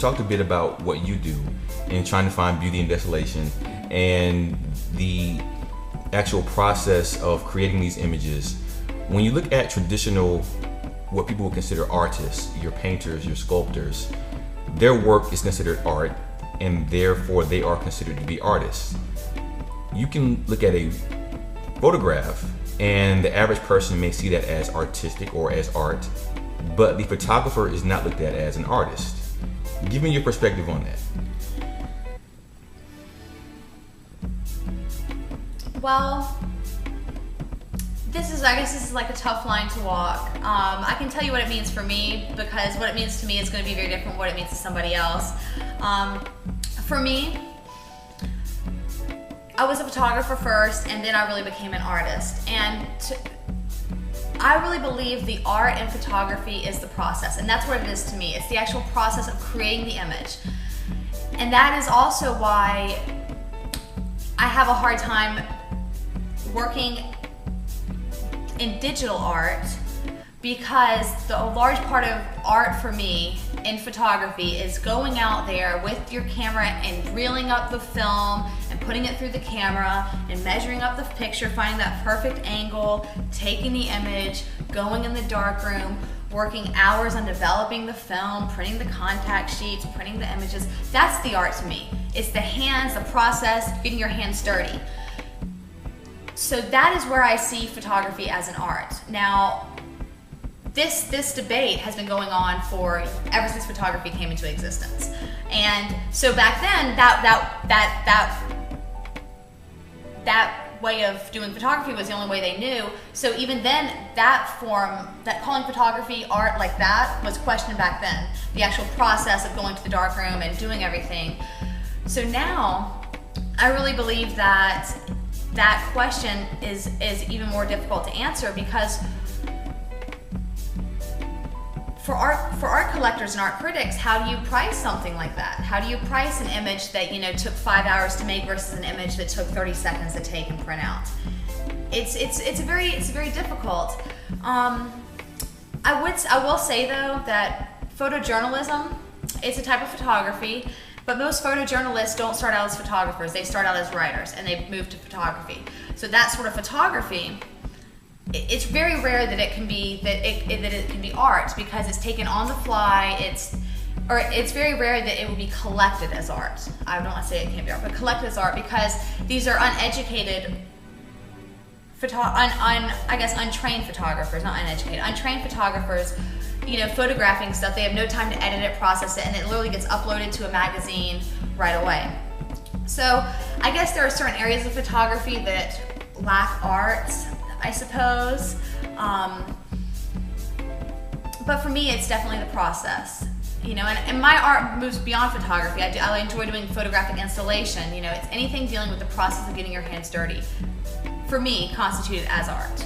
talked a bit about what you do in trying to find beauty in desolation and the actual process of creating these images. When you look at traditional, what people would consider artists, your painters, your sculptors, their work is considered art, and therefore they are considered to be artists. You can look at a photograph and the average person may see that as artistic or as art, but the photographer is not looked at as an artist. Give me your perspective on that. Well, I guess this is like a tough line to walk. I can tell you what it means for me, because what it means to me is going to be very different from what it means to somebody else. For me, I was a photographer first, and then I really became an artist. And I really believe the art in photography is the process, and that's what it is to me. It's the actual process of creating the image. And that is also why I have a hard time working in digital art, because the large part of art for me in photography is going out there with your camera and reeling up the film and putting it through the camera and measuring up the picture, finding that perfect angle, taking the image, going in the darkroom, working hours on developing the film, printing the contact sheets, printing the images. That's the art to me. It's the hands, the process, getting your hands dirty. So that is where I see photography as an art. Now, this debate has been going on for ever since photography came into existence. And so back then, that way of doing photography was the only way they knew. So even then, that calling photography art like that was questioned back then. The actual process of going to the darkroom and doing everything. So now, I really believe that question is even more difficult to answer, because for art collectors and art critics, how do you price something like that? How do you price an image that took 5 hours to make versus an image that took 30 seconds to take and print out? It's very difficult. I will say though that photojournalism, it's a type of photography, but most photojournalists don't start out as photographers. They start out as writers and they move to photography. So that sort of photography, it's very rare that it can be art, because it's taken on the fly. It's very rare that it will be collected as art. I don't want to say it can't be art, but collected as art, because these are uneducated untrained photographers, not uneducated, untrained photographers, photographing stuff. They have no time to edit it, process it, and it literally gets uploaded to a magazine right away. So I guess there are certain areas of photography that lack art, I suppose. But for me, it's definitely the process. And my art moves beyond photography. I enjoy doing photographic installation. It's anything dealing with the process of getting your hands dirty, for me, constituted as art.